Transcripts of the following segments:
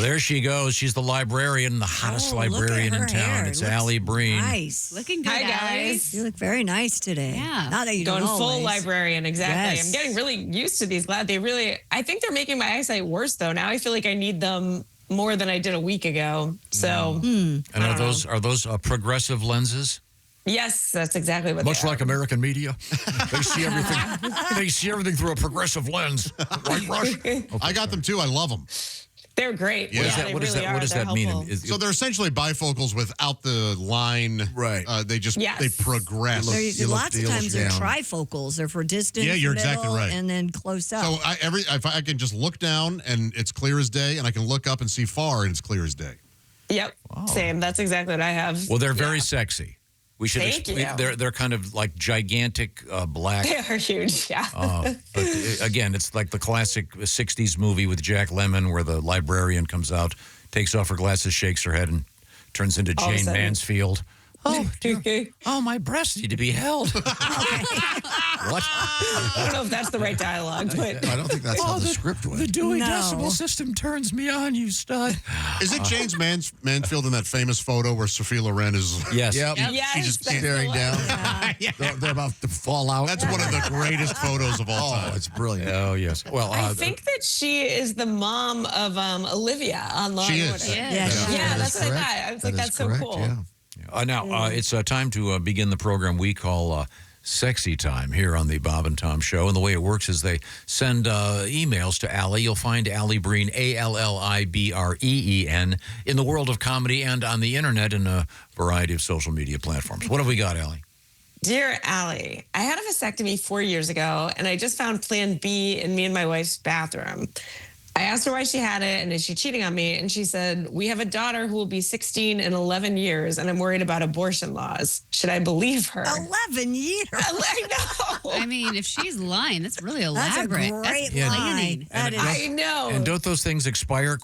there she goes. She's the librarian, the hottest librarian in town. It's Alli Breen. Nice. Looking good, Hi, guys. You look very nice today. Yeah. Not that you Going don't full always. librarian, exactly. Yes. I'm getting really used to these glasses. I think they're making my eyesight worse, though. Now I feel like I need them more than I did a week ago. So, And are those progressive lenses? yes, that's exactly what Much they like are. American media, they see everything. They see everything through a progressive lens. White brush. I got them too. I love them. They're great. Yeah. Yeah, What they does really that? are. What does They're that mean? helpful. So they're essentially bifocals without the line. Right. They just Yes. they progress. Lots of times they're trifocals. They're for distance, Yeah, you're middle, exactly right. and then close up. So if I can just look down and it's clear as day, and I can look up and see far and it's clear as day. Yep, same. That's exactly what I have. Well, they're very sexy. We should Thank explain. you. They're kind of like gigantic black. They are huge, yeah. But again, it's like the classic '60s movie with Jack Lemmon, where the librarian comes out, takes off her glasses, shakes her head, and turns into All of a Jane sudden. Mansfield. Oh, Okay. oh, my breasts need to be held. What? I don't know if that's the right dialogue, but I don't think that's how the script went. The Dewey No. Decimal System turns me on, you stud. Is it James Mansfield in that famous photo where Sophia Loren is? Yes. Yep. yes, She just that's Staring the one. down. They're about to fall out. That's one of the greatest photos of all time. Oh, it's brilliant. Oh, yes. Well, I think that she is the mom of Olivia on Law She and is. Order. Yeah. Yeah, Yeah, That that's is what I correct. thought. I was That like, is that's so correct, cool. yeah. now, it's time to begin the program we call Sexy Time here on the Bob and Tom Show. And the way it works is they send emails to Alli. You'll find Alli Breen, ALLIBREEN, in the world of comedy and on the internet in a variety of social media platforms. What have we got, Alli? Dear Allie, I had a vasectomy 4 years ago, and I just found Plan B in me and my wife's bathroom. I asked her why she had it and is she cheating on me? And she said, we have a daughter who will be 16 in 11 years, and I'm worried about abortion laws. Should I believe her? 11 years. I know. I mean, if she's lying, that's really That's a elaborate. great That's line. planning. That is, I know. And don't those things expire?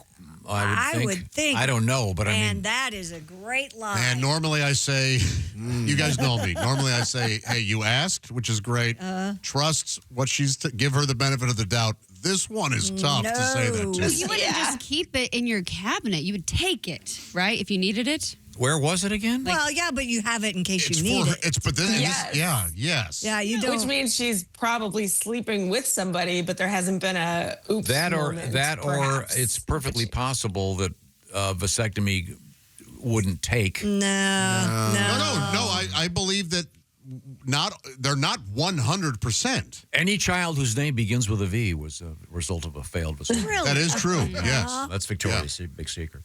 I would think. I don't know, but I and mean, that is a great line. And normally I say, you guys know me. Normally I say, hey, you asked, which is great. Trust what she's, give her the benefit of the doubt. This one is tough to say that No. to. You wouldn't just keep it in your cabinet. You would take it, right? If you needed it. where was it again? Well, yeah, but you have it in case It's you need for it. it's but then Yes. yes. Yeah, you don't. Which means she's probably sleeping with somebody, but there hasn't been a oops That or moment, or perhaps. it's perfectly possible that vasectomy wouldn't take. No. No. I believe that they're not 100%. Any child whose name begins with a V was a result of a failed vasectomy. Really? That is true. Yes. That's Victoria's big secret.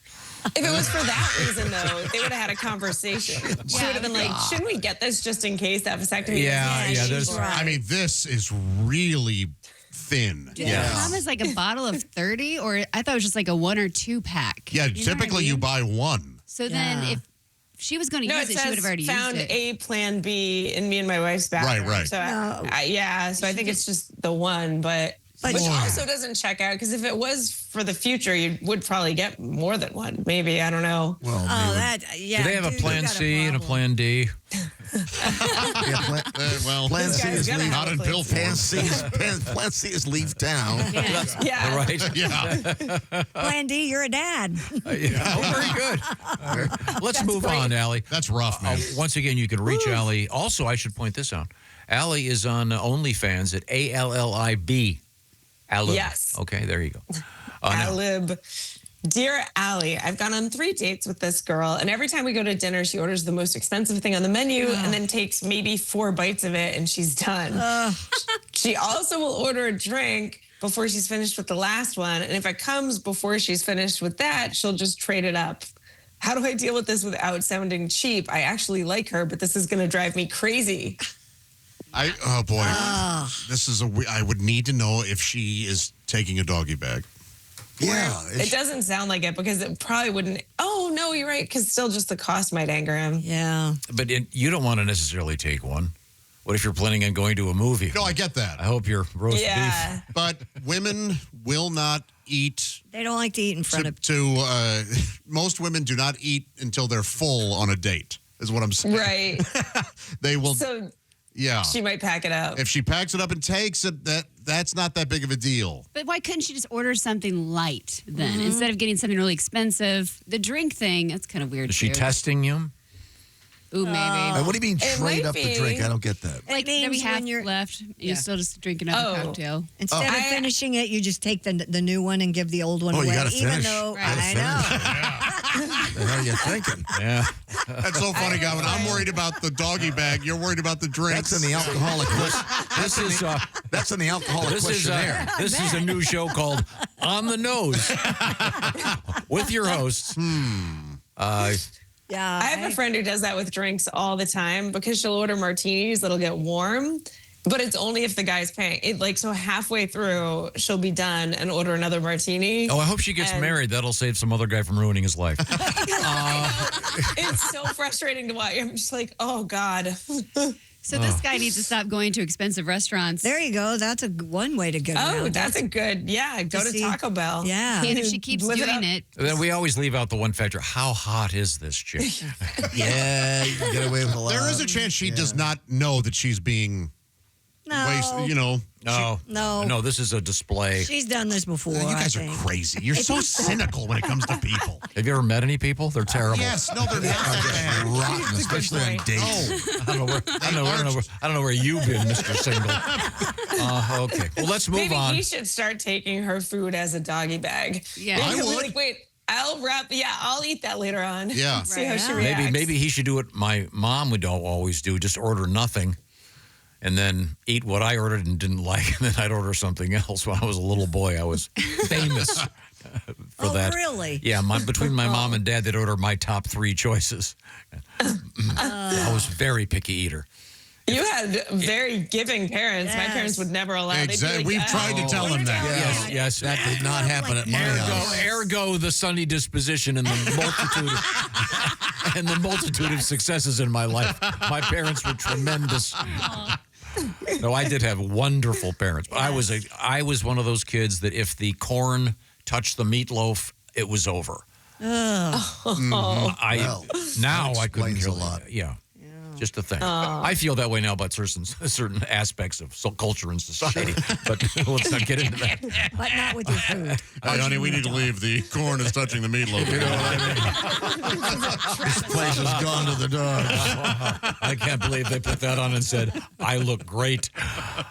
If it was for that reason, though, they would have had a conversation. She would have been like, shouldn't we get this just in case that vasectomy? Yeah, is there's- Right. I mean, this is really thin. Yeah. Tom is like a bottle of 30, or I thought it was just like a 1 or 2 pack. Yeah, You know what I typically you mean? buy one. So then Yeah. if she was going to No, use it it, she would says have already found used it. a Plan B in me and my wife's bathroom. Right. So No. so I think it's just the one, but which Boy. also doesn't check out because if it was for the future, you would probably get more than one. Maybe I don't know. Well, Oh, that, yeah. Do they have a dude, you plan got C and a problem. plan D? Well, Plan This C guy's is gonna leave. have not a in plan pill C. form. Plan C is leave town. Yeah. Right? Yeah. Plan D, you're a dad. Oh, very good. Let's move on, Alli. That's rough, man. Once again, you can reach Alli. Also, I should point this out. Alli is on OnlyFans at ALLIB. Alib. Yes. Okay, there you go. Now, Alib. Dear Allie, I've gone on 3 dates with this girl, and every time we go to dinner, she orders the most expensive thing on the menu and then takes maybe 4 bites of it, and she's done. She also will order a drink before she's finished with the last one, and if it comes before she's finished with that, she'll just trade it up. How do I deal with this without sounding cheap? I actually like her, but this is going to drive me crazy. Oh boy, this is I would need to know if she is taking a doggy bag. Yeah. It doesn't sound like it because it probably wouldn't. Oh, no, you're right, because still just the cost might anger him. Yeah. but you don't want to necessarily take one. What if you're planning on going to a movie? No, I get that. I hope your roast Yeah. beef. But women will not eat They don't like to eat in front of. most women do not eat until they're full on a date, is what I'm saying. Right. They will. So Yeah. she might pack it up. If she packs it up and takes it, that's not that big of a deal. But why couldn't she just order something light then instead of getting something really expensive? The drink thing, that's kind of weird. Is she too. testing you? Ooh, maybe. What do you mean It trade might up the be. drink? I don't get that. Like means maybe half when you're- left, you Yeah. still just drink another Oh. cocktail. Instead of I- finishing it, you just take the new one and give the old one Oh, you away. gotta Even finish. though Right. I know. What the hell are you thinking? Yeah. That's so funny, Gavin. I'm worried about the doggy bag. You're worried about the drinks. That's in the alcoholic. This is That's in the alcoholic this is questionnaire. this is a new show called On the Nose with your hosts. Yeah. I have a friend who does that with drinks all the time because she'll order martinis that'll get warm, but it's only if the guy's paying. So halfway through, she'll be done and order another martini. Oh, I hope she gets And- married. That'll save some other guy from ruining his life. It's so frustrating to watch. I'm just like, oh God. So this guy needs to stop going to expensive restaurants. There you go. That's one way to get Oh, around. that's a good, go to see- Taco Bell. Yeah. And if she keeps Live it doing up. it, Then we always leave out the one factor. How hot is this chick? Yeah, you can get away with a lot. There is a chance she does not know that she's being No. wasted. No. This is a display. She's done this before. You guys I are think. crazy. You're so cynical when it comes to people. Have you ever met any people? They're terrible. Yes, no, they're not that bad. rotten, especially on dates. Oh, I don't know where you've been, Mr. Single. Okay. Well, let's move Maybe on. he should start taking her food as a doggy bag. Yeah. Maybe I he'll be would. like, wait, I'll eat that later on. Yeah. See how Right, she yeah. reacts. Maybe he should do what my mom would always do: just order nothing, and then eat what I ordered and didn't like, and then I'd order something else. When I was a little boy, I was famous for Oh, that. really? Yeah, between my mom and dad, they'd order my top 3 choices. I was a very picky eater. You had very giving parents. My Yes. parents would never allow. They'd be Exactly. like, We've tried to tell him that. Yes. That did not happen at my house. Ergo, the sunny disposition and the multitude of successes in my life. My parents were tremendous. No, I did have wonderful parents, but I was one of those kids that if the corn touched the meatloaf, it was over. Well, Now I couldn't explains care a lot. Yeah. Just a thing. I feel that way now about certain aspects of culture and society, but let's not get into that. But not with your food. Hey, honey, we need to leave. The corn is touching the meatloaf. You know what I mean? This place has gone to the dogs. I can't believe they put that on and said, I look great.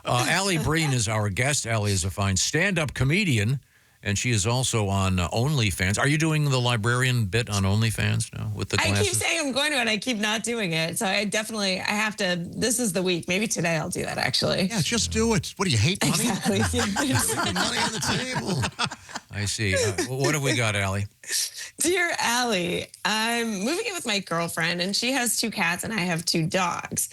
Alli Breen is our guest. Alli is a fine stand-up comedian, and she is also on OnlyFans. Are you doing the librarian bit on OnlyFans now with the I glasses? keep saying I'm going to, and I keep not doing it. So I have to. This is the week. Maybe today I'll do that. Actually. Yeah, just do it. What do you hate money? The money on the table. I see. What have we got, Alli? Dear Allie, I'm moving in with my girlfriend, and she has 2 cats, and I have 2 dogs.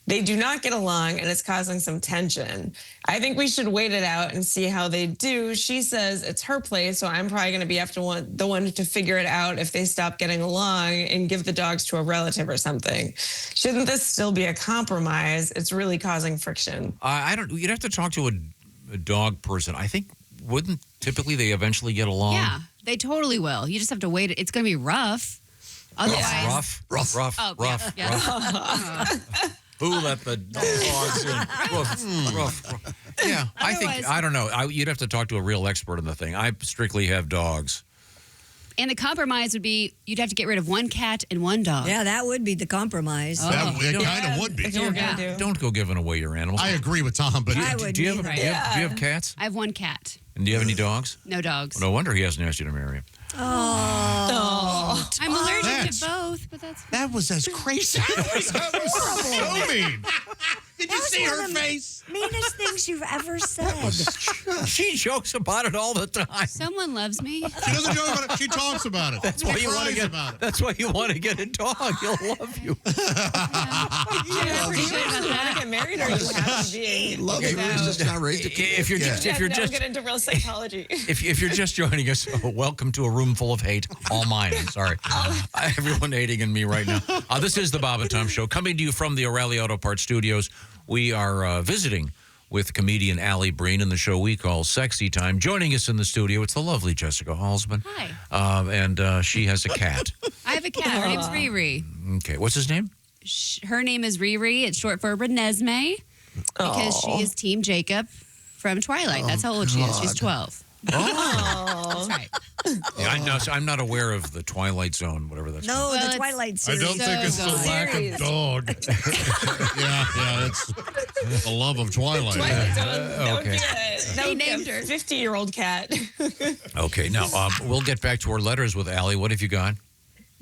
They do not get along, and it's causing some tension. I think we should wait it out and see how they do. She says it's her place, so I'm probably going to be the one to figure it out if they stop getting along and give the dogs to a relative or something. Shouldn't this still be a compromise? It's really causing friction. I don't. You'd have to talk to a dog person. I think wouldn't typically they eventually get along? yeah, they totally will. You just have to wait. It's going to be rough. Otherwise, Rough. Oh, yeah. Who let the dogs in? Rough. Yeah, I don't know. You'd have to talk to a real expert on the thing. I strictly have dogs. And the compromise would be you'd have to get rid of 1 cat and 1 dog. Yeah, that would be the compromise. It kind of would be. If you were gonna do. Don't go giving away your animals. I agree with Tom, but I would do you have neither. do you have cats? I have 1 cat, And do you have any dogs? no dogs. No wonder he hasn't asked you to marry him. I'm allergic that's- to both, but that's that was as crazy. That was so mean. Did you That was see one her of the face? Meanest things you've ever said. She jokes about it all the time. someone loves me. She doesn't joke about it. She talks about it. That's why you want to get. about it. That's why you want to get a dog. He'll love you. I appreciate that. You want to get married, or you have to be? Love you. He's just not ready to If you're just if you're Now just get into real psychology. if you're just joining us, welcome to a room full of hate. All mine. I'm sorry. Everyone hating in me right now. This is the Bob and Tom Show, coming to you from the O'Reilly Auto Parts Studios. We are visiting with comedian Alli Breen in the show we call Sexy Time. Joining us in the studio, it's the lovely Jessica Alsman. Hi. And she has a cat. I have a cat. Her name's Riri. Okay, what's his name? Her name is Riri. It's short for Renesmee because she is Team Jacob from Twilight. That's how old she is. She's 12. Oh. That's right. Yeah, I'm not aware of the Twilight Zone, whatever that's called. No, Well, the it's- Twilight I series. don't think it's the good. lack of Series. dog. yeah, it's the love of Twilight. That would be Okay. that would be named a her. 50-year-old cat. Okay, now we'll get back to our letters with Allie. What have you got?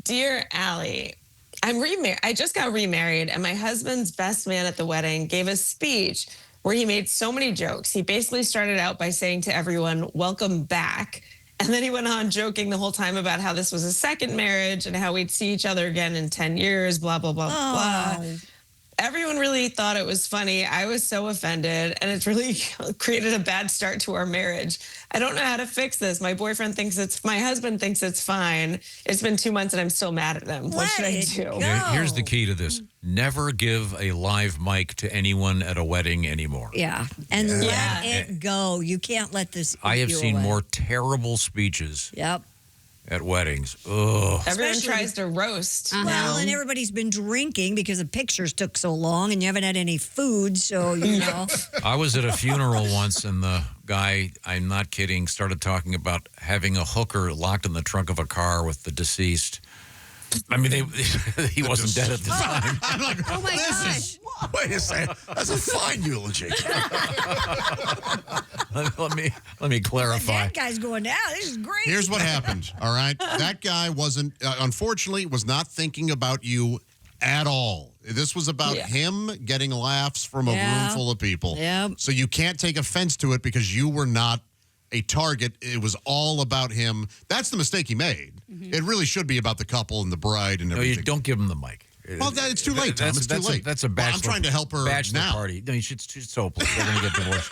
Dear Allie, I'm remarried. I just got remarried, and my husband's best man at the wedding gave a speech where he made so many jokes. He basically started out by saying to everyone, "Welcome back." And then he went on joking the whole time about how this was a second marriage and how we'd see each other again in 10 years, blah, blah, blah, blah. Everyone really thought it was funny. I was so offended, and it's really created a bad start to our marriage. I don't know how to fix this. My husband thinks it's fine. It's been 2 months and I'm still mad at him. What should I do? Okay, here's the key to this. Never give a live mic to anyone at a wedding anymore. Yeah, and let Yeah. it go. You can't let this. I have eat you seen away. more terrible speeches Yep. at weddings. Ugh. Everyone Especially- tries to roast. Well, and everybody's been drinking because the pictures took so long, and you haven't had any food, so you know. I was at a funeral once, and the guy, I'm not kidding, started talking about having a hooker locked in the trunk of a car with the deceased. I mean, he wasn't dead at the time. I'm like, Oh my gosh. Wait a second. That's a fine eulogy. Let me clarify. That guy's going down. This is great. here's what happened. All right, that guy wasn't, unfortunately, was not thinking about you at all. This was about Yeah. him getting laughs from a Yeah. room full of people. Yep. So you can't take offense to it because you were not a target. It was all about him. That's the mistake he made. It really should be about the couple and the bride and No, everything. you don't give him the mic. Well, it's too late, Tom. It's too late. That's a Well, bachelor. I'm trying to help her bachelor now. party. No, you should so please. They're going to get divorced.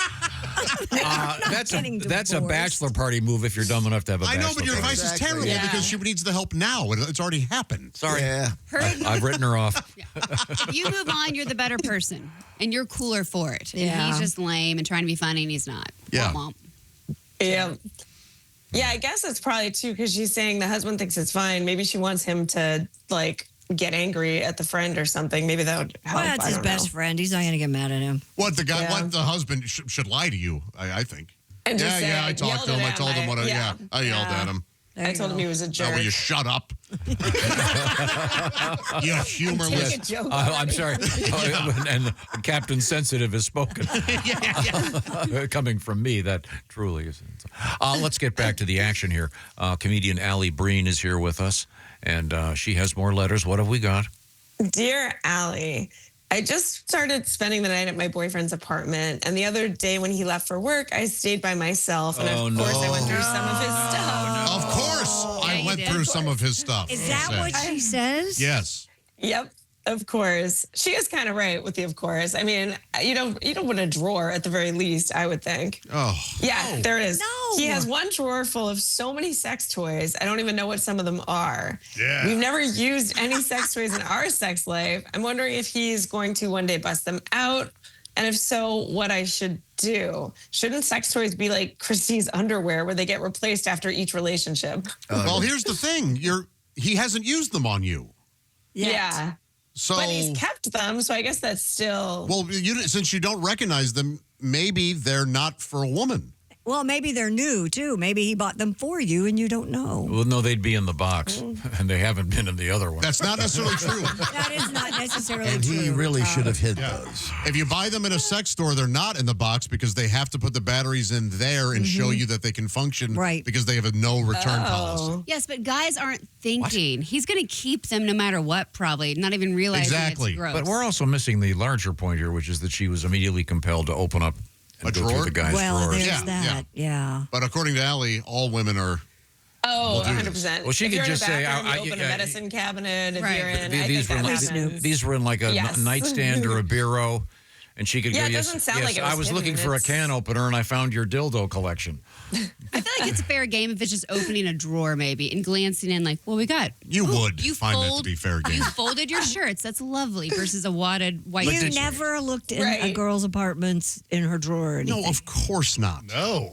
That's getting a divorced. bachelor party move if you're dumb enough to have a I bachelor know, but your party. advice is Exactly. terrible Yeah. because she needs the help now. It's already happened. Sorry. Yeah. I've written her off. If you move on, you're the better person, and you're cooler for it. And Yeah. he's just lame and trying to be funny, and he's not. Yeah. Womp womp. Yeah. Yeah, I guess it's probably too because she's saying the husband thinks it's fine. Maybe she wants him to like get angry at the friend or something. Maybe that would help. Well, that's I his don't best know. friend. He's not going to get mad at him. What the guy? Yeah. What the husband should lie to you? I think. And just say, I talked to yelled him. I at told him what. yeah. I yelled at him. There I you told him go. he was a jerk. Will you shut up? You humorless. Take a joke. I'm sorry. And Captain Sensitive has spoken. Coming from me, that truly is. Let's get back to the action here. Comedian Alli Breen is here with us, and she has more letters. What have we got? Dear Allie, I just started spending the night at my boyfriend's apartment, and the other day when he left for work, I stayed by myself, and Oh, of course I no. went through some of his stuff. Of course, I you went did. through some of his stuff. Is he that said. what she says? Yes. Yep, of course. She is kind of right with the of course. I mean, you don't want a drawer at the very least, I would think. Oh. Yeah, there it is. No. He has one drawer full of so many sex toys. I don't even know what some of them are. Yeah. We've never used any sex toys in our sex life. I'm wondering if he's going to one day bust them out. And if so, what I should do. Shouldn't sex toys be like Christie's underwear where they get replaced after each relationship? Well, here's the thing. He hasn't used them on you. Yet. Yeah. So But he's kept them, so I guess that's still... well, since you don't recognize them, maybe they're not for a woman. Well, maybe they're new, too. Maybe he bought them for you and you don't know. Well, no, they'd be in the box, and they haven't been in the other one. That's not necessarily true. That is not necessarily And true. he really should have hid Yeah. those. If you buy them in a sex store, they're not in the box because they have to put the batteries in there and show you that they can function Right. because they have a no return policy. Oh. Yes, but guys aren't thinking. He's going to keep them no matter what, probably, not even realizing Exactly. it's gross. But we're also missing the larger point here, which is that she was immediately compelled to open up and A go through drawer? the guy's Well, drawers. there's Yeah, that. Yeah. But according to Allie, all women are. Oh, do 100%. Well, she if could you're just in a say, bathroom, I- you open I- a medicine cabinet. If Right. you're in, These I think were that like, happens. these were in like a Yes. nightstand or a bureau, And she could Yeah, go, it yes, doesn't sound yes, like it was I was hidden. looking for a can opener and I found your dildo collection. I feel like it's a fair game if it's just opening a drawer maybe and glancing in like, well, we got. You Ooh, would find that to be fair game. You folded your shirts. That's lovely versus a wadded white. You t-shirt. never looked in a Right. girl's apartments in her drawer or anything. No, of course not.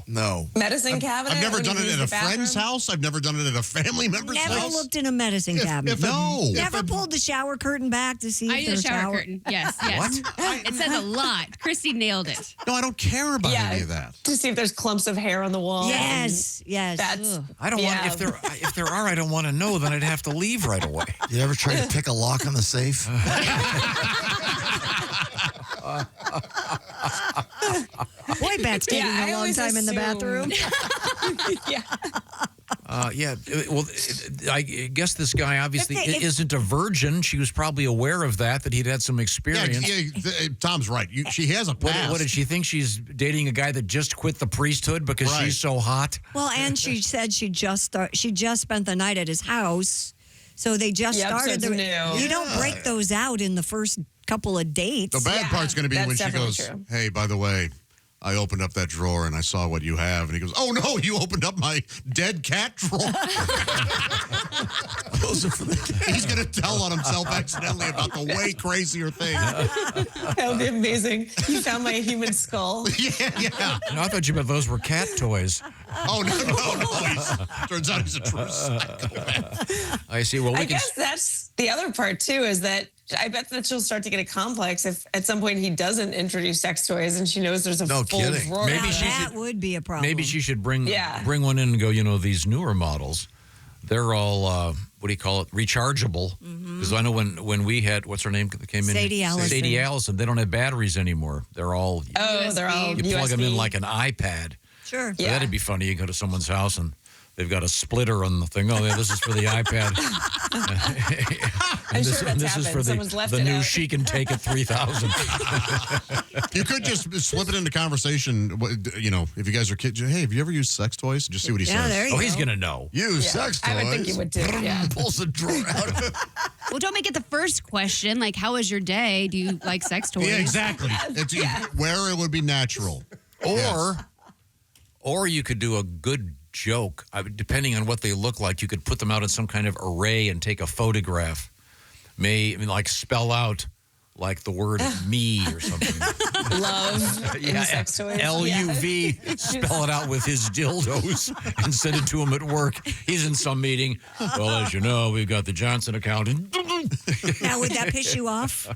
No. Medicine cabinet. I've never when done you it use at the a friend's bathroom? house. I've never done it at a family member's Never house. looked in a medicine cabinet. No. Never pulled the shower curtain back to see I if do the there's shower curtain. Yes, yes. It says a lot. Christy nailed it. No, I don't care about Yeah. any of that. To see if there's clumps of hair on the wall. Yes, yes. That's Ugh. I don't want, if there are, I don't want to know, then I'd have to leave right away. You ever try to pick a lock on the safe? Boy, Bat's taking I a long always time in the assume- bathroom. yeah. Well, I guess this guy obviously If- isn't a virgin. She was probably aware of that he'd had some Yeah, experience. Tom's right. She has a past. What did she think? She's dating a guy that just quit the priesthood because Right. she's so hot? Well, and she said she just spent the night at his house, so they just Yep, so started. it's new. You don't break those out in the first couple of dates. The bad Yeah, part's going to be that's when she definitely goes, true. hey, by the way, I opened up that drawer and I saw what you have. And he goes, oh, no, you opened up my dead cat drawer. Those are for the He's going to tell on himself accidentally about the way crazier thing. That would be amazing. You found my human skull. Yeah. No, I thought you meant those were cat toys. Oh, no. Turns out he's a true psychopath. I see. Well, we I can. guess that's the other part too, is that I bet that she'll start to get a complex if at some point he doesn't introduce sex toys and she knows there's a No full kidding. drawer. Maybe Now, she that should- would be a problem. Maybe she should bring Yeah. one in and go, these newer models, they're all, what do you call it, rechargeable. Because I know when we had, what's her name that came in? Sadie Allison. Sadie Allison. They don't have batteries anymore. They're all, Oh, they're all you plug them in USB. like an iPad. Sure. So Yeah. that'd be funny. You go to someone's house and they've got a splitter on the thing. Oh, yeah, this is for the iPad. I'm this, sure and that's this is happened. for Someone's the, left the it new out. She Can Take It 3000. You could just slip it into conversation. If you guys are kids, hey, have you ever used sex toys? Just see what he Yeah, says. there you Oh, go. he's going to know. use sex toys. I would think you would too. Yeah. Pulls the drawer out. Well, don't make it the first question. Like, how was your day? Do you like sex toys? Yeah, exactly. It's where it would be natural. Or you could do a good joke. Depending on what they look like, you could put them out in some kind of array and take a photograph. Like spell out like the word me or something. Love in sex toys. LUV. Yeah. Spell it out with his dildos and send it to him at work. He's in some meeting. Well, as you know, we've got the Johnson account. Now, would that piss you off?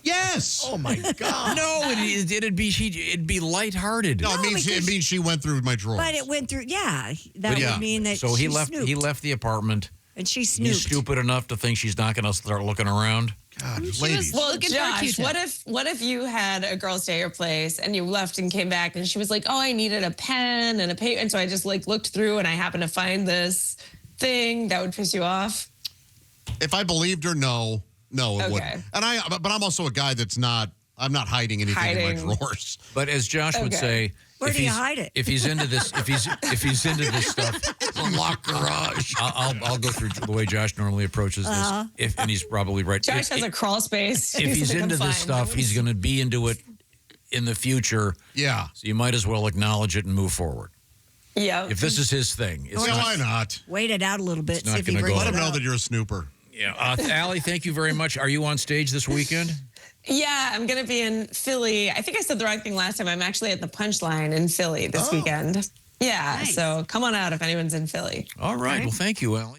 Yes. Oh, my God. No, it'd be lighthearted. No, it means she went through my drawers. But it went through. Yeah, that Yeah. would mean that. So he she left. snooped, He left the apartment. and she He's snooped. stupid enough to think she's not going to start looking around. God, was- ladies. Well, Looking for a Josh, Q-tip. what if you had a girl stay at your place and you left and came back and she was like, "Oh, I needed a pen and a paper," and so I just looked through and I happened to find this thing that would piss you off? If I believed her, no, it Okay. wouldn't. But I'm also a guy that's not. I'm not hiding anything in my drawers. But as Josh would Okay. say, Where if do you he's- hide it? If he's into this, if he's into this stuff, Locked garage. I'll go through the way Josh normally approaches this. And he's probably right. Josh has a crawl space. If he's like, "I'm into this fine." stuff, he's going to be into it in the future. Yeah. So you might as well acknowledge it and move forward. Yeah. If this is his thing, it's Well, not. why not? Wait it out a little bit. It's not See if he gonna brings go Let it him know up. that you're a snooper. Yeah, Allie, thank you very much. Are you on stage this weekend? Yeah, I'm going to be in Philly. I think I said the wrong thing last time. I'm actually at the Punchline in Philly this weekend. Yeah, Nice. so come on out if anyone's in Philly. All right. Well, thank you, Allie.